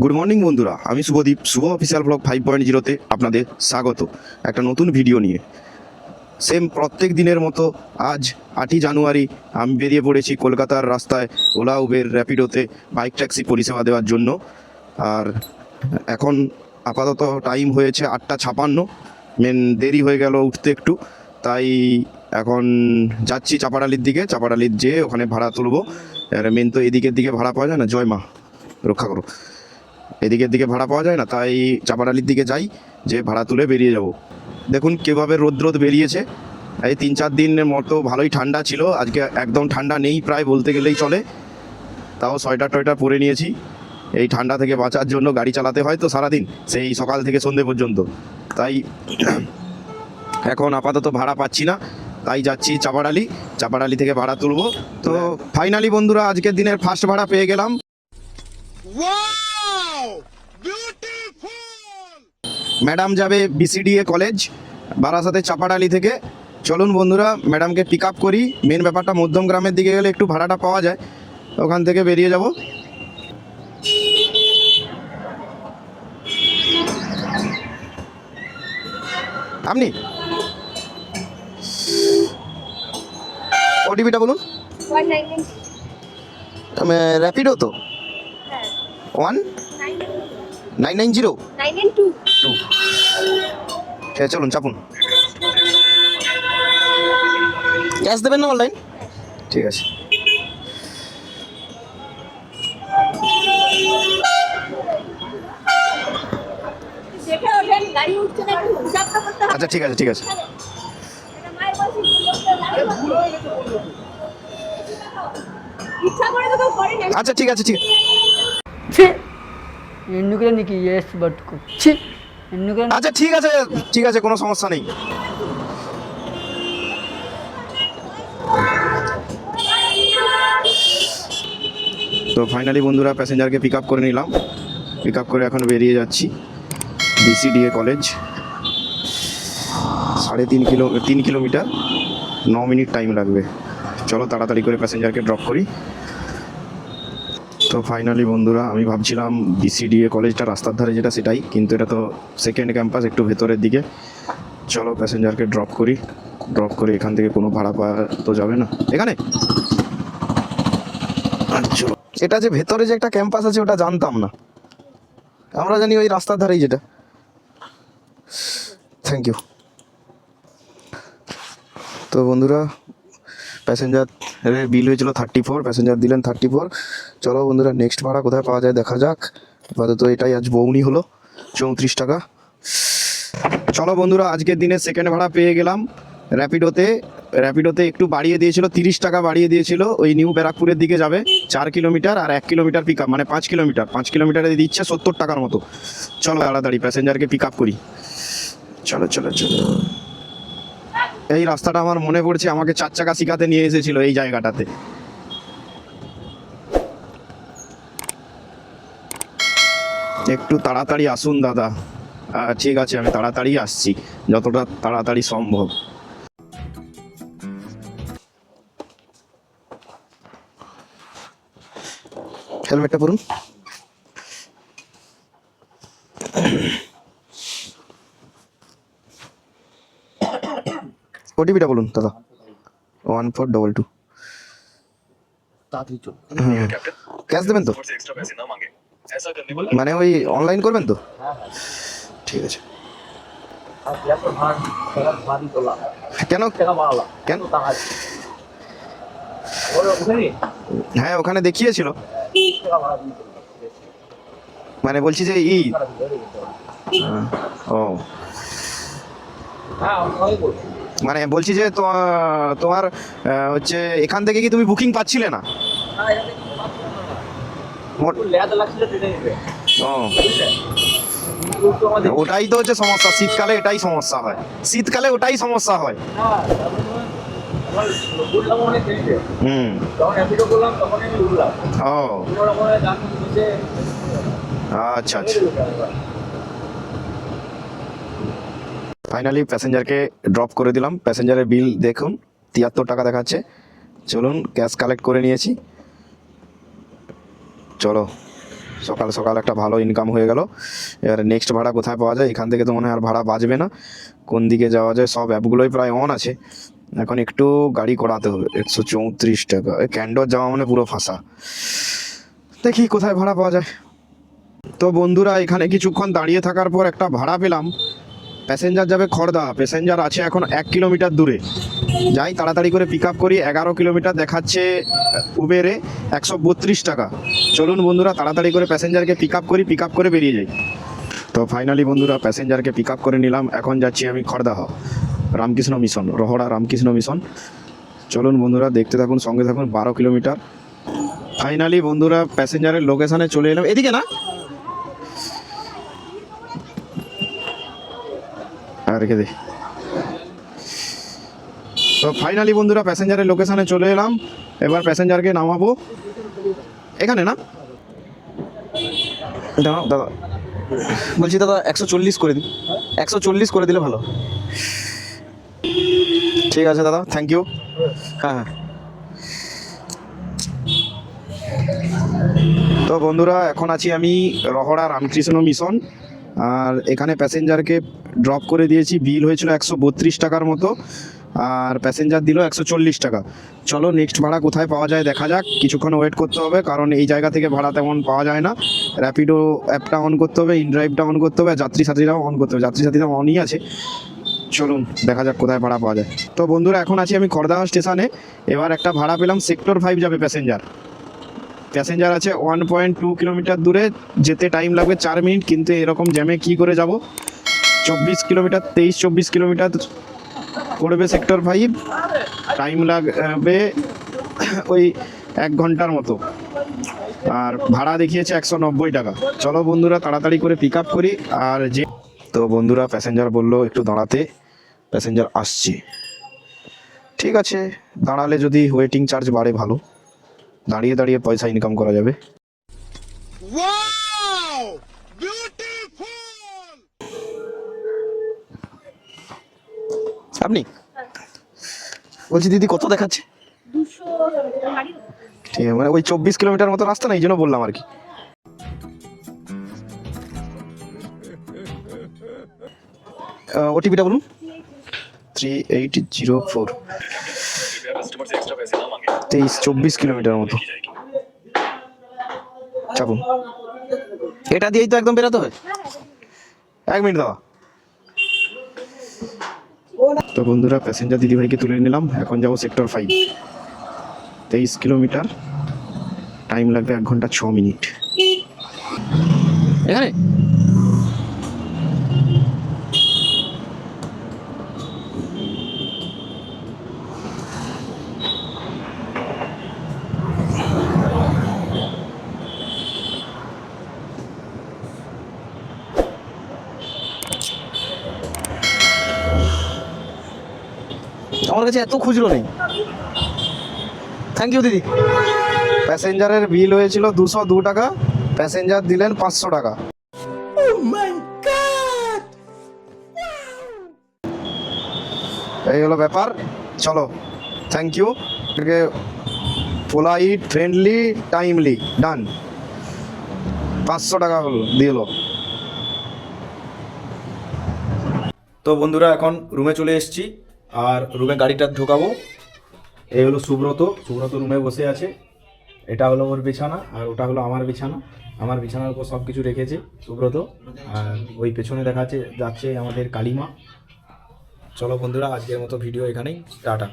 Good morning বন্ধুরা, আমি শুভদীপ। শুভ official blog 5.0-তে আপনাদের স্বাগত একটা নতুন ভিডিও নিয়ে। সেম প্রত্যেক দিনের মতো আজ 8ই জানুয়ারি আমি বেরিয়ে পড়েছি কলকাতার রাস্তায় ওলা উবের র্যাপিডোতে বাইক ট্যাক্সি পরিষেবা দেওয়ার জন্য। আর এখন আপাতত টাইম হয়েছে 8:56। দেরি হয়ে গেল উঠতে একটু, তাই এখন যাচ্ছি চাপাডালির দিকে। চাপাডালির যেয়ে ওখানে ভাড়া তুলবো। মেন তো এদিকের দিকে ভাড়া পাওয়া যায় না, জয় মা রক্ষা করো, এদিকের দিকে ভাড়া পাওয়া যায় না, তাই চাপাডালির দিকে যাই, যে ভাড়া তুলে বেরিয়ে যাব। দেখুন কীভাবে রোদ বেরিয়েছে। এই 3-4 দিনের মতো ভালোই ঠান্ডা ছিল, আজকে একদম ঠান্ডা নেই প্রায় বলতে গেলেই চলে। তাও সোয়েটার টোয়েটার পরে নিয়েছি, এই ঠান্ডা থেকে বাঁচার জন্য। গাড়ি চালাতে হয় তো সারাদিন, সেই সকাল থেকে সন্ধে পর্যন্ত, তাই এখন আপাতত ভাড়া পাচ্ছি না, তাই যাচ্ছি চাপাডালি থেকে ভাড়া তুলবো। তো ফাইনালি বন্ধুরা আজকের দিনের ফার্স্ট ভাড়া পেয়ে গেলাম। ম্যাডাম যাবে বিসিডিএ কলেজ, বারাসাতে চাপাডালি থেকে। চলুন বন্ধুরা ম্যাডামকে পিক আপ করি। মেন ব্যাপারটা মধ্যম গ্রামের দিকে গেলে একটু ভাড়াটা পাওয়া যায়, ওখান থেকে বেরিয়ে যাব। আপনি ওটিপিটা বলুন। র্যাপিডো তো 1990 হ্যাঁ, চলুন চাপুন। ক্যাশ দেবেন না অনলাইন? ঠিক আছে। আচ্ছা ঠিক আছে ঠিক আছে। আচ্ছা ঠিক আছে ঠিক আছে। আচ্ছা ঠিক আছে ঠিক আছে, কোনো সমস্যা নেই। তো ফাইনালি বন্ধুরা প্যাসেঞ্জারকে পিক আপ করে নিলাম। পিক আপ করে এখন বেরিয়ে যাচ্ছি BCDA college. 3.5 kilometre, 9 minute time লাগবে। চলো তাড়াতাড়ি করে প্যাসেঞ্জারকে ড্রপ করি। তো ফাইনালি বন্ধুরা আমি ভাবছিলাম বিসিডিএ কলেজটা রাস্তার ধারে যেটা সেটাই, কিন্তু এটা তো সেকেন্ড ক্যাম্পাস, একটু ভেতরের দিকে। চলো প্যাসেঞ্জারকে ড্রপ করে এখান থেকে কোনো ভাড়া পাওয়া তো যাবে না এখানে। চলো, এটা যে ভেতরে যে একটা ক্যাম্পাস আছে ওটা জানতাম না, আমরা জানি ওই রাস্তার ধারেই যেটা। Thank you. তো বন্ধুরা প্যাসেঞ্জারের বিল হয়েছিল 34, প্যাসেঞ্জার দিলেন 34। চলো বন্ধুরা নেক্সট ভাড়া কোথায় পাওয়া যায় দেখা যাক। আপাতত এটাই আজ বউনি হলো 34 টাকা। চলো বন্ধুরা আজকের দিনে সেকেন্ড ভাড়া পেয়ে গেলাম র্যাপিডোতে একটু বাড়িয়ে দিয়েছিল, 30 টাকা বাড়িয়ে দিয়েছিল। ওই নিউ ব্যারাকপুরের দিকে যাবে 4 কিলোমিটার, আর 1 কিলোমিটার পিক আপ, মানে 5 কিলোমিটারে দিচ্ছে 70 টাকার মতো। চলো তাড়াতাড়ি প্যাসেঞ্জারকে পিক আপ করি। চলো চলো চলো। এই রাস্তাটা আমার মনে পড়ছে, আমাকে 4 চাকা শিখাতে নিয়ে এসেছিল এই জায়গাটাতে। একটু তাড়াতাড়ি আসুন দাদা। ঠিক আছে, আমি তাড়াতাড়ি আসছি, যতটা তাড়াতাড়ি সম্ভব। হেলমেটটা পরুন। ওটিপিটা বলুন দাদা। 1422। ক্যাশ দেবেন তো? মানে ওই অনলাইন করবেন তো? ঠিক আছে। কেন কেন? হ্যাঁ ওখানে দেখিয়েছিল, মানে বলছি যে ও মানে বলছি যে তোমার হচ্ছে এখান থেকে কি তুমি বুকিং পাচ্ছিলে না? ও ওটাই তো হচ্ছে সমস্যা, শীতকালে এটাই সমস্যা হয়, শীতকালে ওটাই সমস্যা হয়। ও আচ্ছা আচ্ছা। ফাইনালি প্যাসেঞ্জারকে ড্রপ করে দিলাম। প্যাসেঞ্জারের বিল দেখুন 73 টাকা দেখাচ্ছে। চলুন ক্যাশ কালেক্ট করে নিয়েছি, চলো সকাল সকাল একটা ভালো ইনকাম হয়ে গেল। এবার নেক্সট ভাড়া কোথায় পাওয়া যায়, এখান থেকে তো মনে হয় আর ভাড়া বাজবে না। কোন দিকে যাওয়া যায়, সব অ্যাপগুলোই প্রায় অন আছে। এখন একটু গাড়ি করাতে হবে। 134 টাকা, ক্যান্ডোর যাওয়া মানে পুরো ফাঁসা। দেখি কোথায় ভাড়া পাওয়া যায়। তো বন্ধুরা এখানে কিছুক্ষণ দাঁড়িয়ে থাকার পর একটা ভাড়া পেলাম। প্যাসেঞ্জার যাবে খড়দা, প্যাসেঞ্জার আছে এখন 1 কিলোমিটার দূরে। যাই তাড়াতাড়ি করে পিক আপ করি। 11 কিলোমিটার দেখাচ্ছে উবেরে, 132 টাকা। চলুন বন্ধুরা তাড়াতাড়ি করে প্যাসেঞ্জারকে পিক আপ করি, পিক আপ করে বেরিয়ে যাই। তো ফাইনালি বন্ধুরা প্যাসেঞ্জারকে পিক আপ করে নিলাম। এখন যাচ্ছি আমি খড়দাহ রামকৃষ্ণ মিশন, রহড়া রামকৃষ্ণ মিশন। চলুন বন্ধুরা দেখতে থাকুন, সঙ্গে থাকুন। 12 কিলোমিটার। ফাইনালি বন্ধুরা প্যাসেঞ্জারের লোকেশনে চলে এলাম। এদিকে না, আর রেখে দে। তো ফাইনালি বন্ধুরা প্যাসেঞ্জারের লোকেশনে চলে এলাম। এবার প্যাসেঞ্জারকে নামাবো এখানে না। দাদা বলছি দাদা 140 করে দিন, 140 করে দিলে ভালো। ঠিক আছে দাদা, থ্যাংক ইউ। হ্যাঁ হ্যাঁ। তো বন্ধুরা এখন আছি আমি রহড়া রামকৃষ্ণ মিশন। আর এখানে প্যাসেঞ্জারকে ড্রপ করে দিয়েছি। বিল হয়েছিল 132 টাকার মতো, আর প্যাসেঞ্জার দিল 140 টাকা। চলো নেক্সট ভাড়া কোথায় পাওয়া যায় দেখা যাক। কিছুক্ষণ ওয়েট করতে হবে, কারণ এই জায়গা থেকে ভাড়া তেমন পাওয়া যায় না। র্যাপিডো অ্যাপটা অন করতে হবে, ইনড্রাইভটা অন করতে হবে, যাত্রী সাথীরাও অন করতে হবে। যাত্রী সাথীরা অনই আছে। চলুন দেখা যাক কোথায় ভাড়া পাওয়া যায়। তো বন্ধুরা এখন আছি আমি খড়দাহ স্টেশনে। এবার একটা ভাড়া পেলাম, সেক্টর 5 যাবে প্যাসেঞ্জার। প্যাসেঞ্জার আছে 1.2 কিলোমিটার দূরে, যেতে টাইম লাগবে 4 মিনিট। কিন্তু এরকম জ্যামে কি করে যাব। 24 কিলোমিটার, 23-24 কিলোমিটার পড়বে সেক্টর 5। টাইম লাগবে ওই 1 ঘন্টার মতো। আর ভাড়া দেখিয়েছে 190 টাকা। চলো বন্ধুরা তাড়াতাড়ি করে পিক আপ করি। আর যে তো বন্ধুরা প্যাসেঞ্জার বললো একটু দাঁড়াতে, প্যাসেঞ্জার আসছে। ঠিক আছে, দাঁড়ালে যদি ওয়েটিং চার্জ বাড়ে ভালো, দাঁড়িয়ে দাঁড়িয়ে পয়সা ইনকাম করা যাবে। আপনি বলছি দিদি কত দেখাচ্ছে? 200। ঠিক আছে, মানে ওই 24 কিলোমিটার মতো রাস্তা না, এই জন্য বললাম আর কি। ওটিপিটা বলুন। 3804। 23-24 কিলোমিটার মতো। চাপুন, এটা দিয়েই তো একদম বেরোতে হয়। 1 মিনিট দাও। তো বন্ধুরা প্যাসেঞ্জার দিদিভাইকে তুলে নিলাম। এখন যাবো সেক্টর 5, 23 কিলোমিটার। টাইম লাগবে 1 ঘন্টা 6 মিনিট। এখানে আমার কাছে এত খুচরো নেই। থ্যাংক ইউ দিদি। প্যাসেঞ্জারের বিল হয়েছিল 202 টাকা, প্যাসেঞ্জার দিলেন 500 টাকা। এই হলো ব্যাপার। চলো, thank you. Polite, friendly, timely, done. 500 টাকা হলো দিল। তো বন্ধুরা এখন রুমে চলে এসেছি, আর রুমে গাড়িটা ঢোকাবো। এই হলো সুব্রত, সুব্রত রুমে বসে আছে। এটা হলো ওর বিছানা, আর ওটা হলো আমার বিছানা। আমার বিছানার উপর সব কিছু রেখেছে সুব্রত। আর ওই পেছনে যাচ্ছে আমাদের কালিমা। চলো বন্ধুরা আজকের মতো ভিডিও এখানেই টাটা।